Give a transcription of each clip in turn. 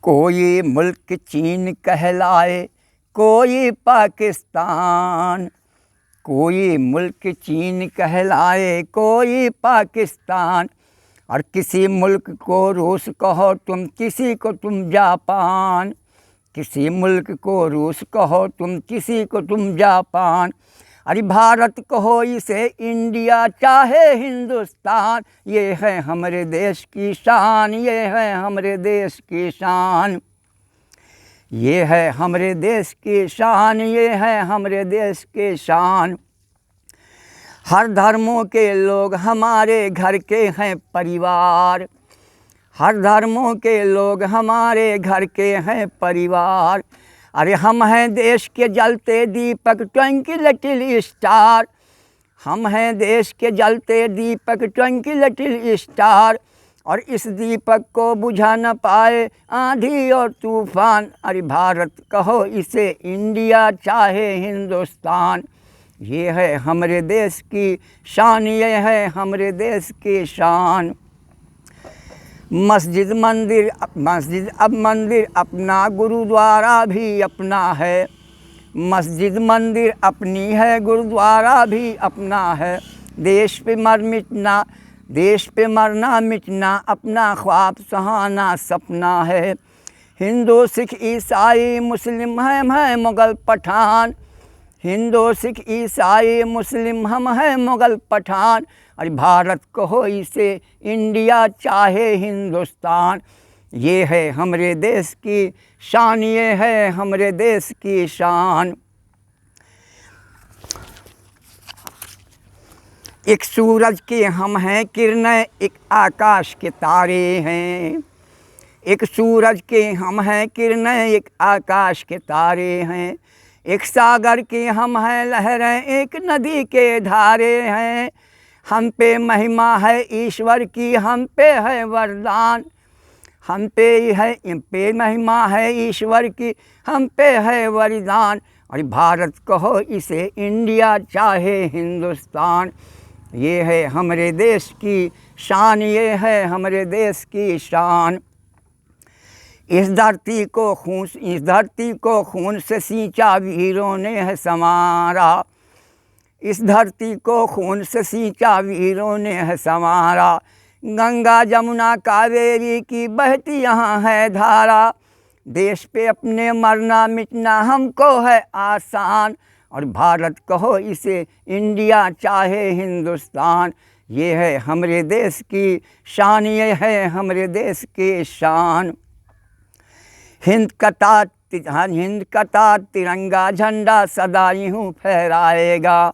कोई मुल्क चीन कहलाए, कोई पाकिस्तान। कोई मुल्क चीन कहलाए, कोई पाकिस्तान। और किसी मुल्क को रूस कहो तुम, किसी को तुम जापान। किसी मुल्क को रूस कहो तुम, किसी को तुम जापान। अरे भारत कहो इसे इंडिया, चाहे हिंदुस्तान। ये है हमारे देश की शान, ये है हमारे देश की शान। ये है हमारे देश की शान, ये है हमारे देश की शान। हर धर्मों के लोग हमारे घर के हैं परिवार। हर धर्मों के लोग हमारे घर के हैं परिवार। अरे हम हैं देश के जलते दीपक, ट्विंकल लिटिल स्टार। हम हैं देश के जलते दीपक, ट्विंकल लिटिल स्टार। और इस दीपक को बुझा न पाए आंधी और तूफान। अरे भारत कहो इसे इंडिया, चाहे हिंदुस्तान। ये है हमारे देश की शान, ये है हमारे देश की शान। मस्जिद मंदिर अब मंदिर अपना, गुरुद्वारा भी अपना है। मस्जिद मंदिर अपनी है, गुरुद्वारा भी अपना है। देश पे मरना मिटना अपना ख्वाब सुहाना सपना है। हिंदू सिख ईसाई मुस्लिम हम हैं मुग़ल पठान। हिंदू सिख ईसाई मुस्लिम हम हैं मुग़ल पठान। अरे भारत कहो इसे इंडिया, चाहे हिंदुस्तान। ये है हमारे देश की शान, ये है हमारे देश की शान। एक सूरज के हम हैं किरणें, एक आकाश के तारे हैं। एक सूरज के हम हैं किरणें, एक आकाश के तारे हैं। एक सागर के हम हैं लहरें, एक नदी के धारे हैं। हम पे महिमा है ईश्वर की, हम पे है वरदान। हम पे महिमा है ईश्वर की, हम पे है वरदान। और भारत कहो इसे इंडिया, चाहे हिंदुस्तान। ये है हमारे देश की शान, ये है हमारे देश की शान। इस धरती को खून से सींचा वीरों ने है संवारा। इस धरती को खून से सींचा वीरों ने है संवारा। गंगा जमुना कावेरी की बहती यहाँ है धारा। देश पे अपने मरना मिटना हमको है आसान। और भारत कहो इसे इंडिया, चाहे हिंदुस्तान। ये है हमारे देश की शान, ये है हमारे देश की शान। हिंद का ताज तिरंगा झंडा सदा यूँ फहराएगा।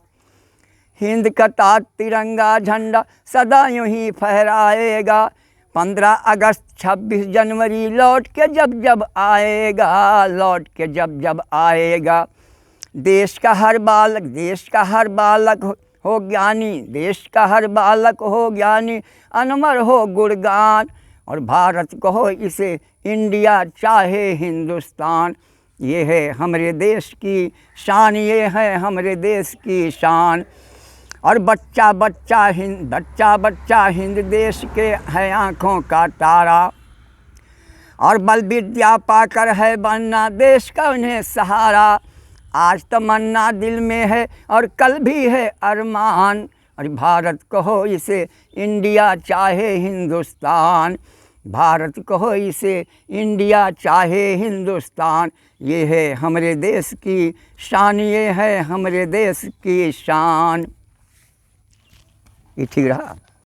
हिंद का ताज तिरंगा झंडा सदा यूँ ही फहराएगा। 15 अगस्त 26 जनवरी लौट के जब आएगा, लौट के जब आएगा। देश का हर बालक हो ज्ञानी, देश का हर बालक हो ज्ञानी, अनमर हो गुणगान। और भारत कहो इसे इंडिया, चाहे हिंदुस्तान। ये है हमारे देश की शान, ये है हमारे देश की शान। और बच्चा हिंद देश के है आँखों का तारा। और बल विद्या पाकर है बनना देश का उन्हें सहारा। आज तमन्ना दिल में है और कल भी है अरमान। और भारत कहो इसे इंडिया, चाहे हिंदुस्तान। भारत कहो इसे इंडिया, चाहे हिंदुस्तान। ये है हमारे देश की शान, ये है हमारे देश की शान। ये ठीक रहा।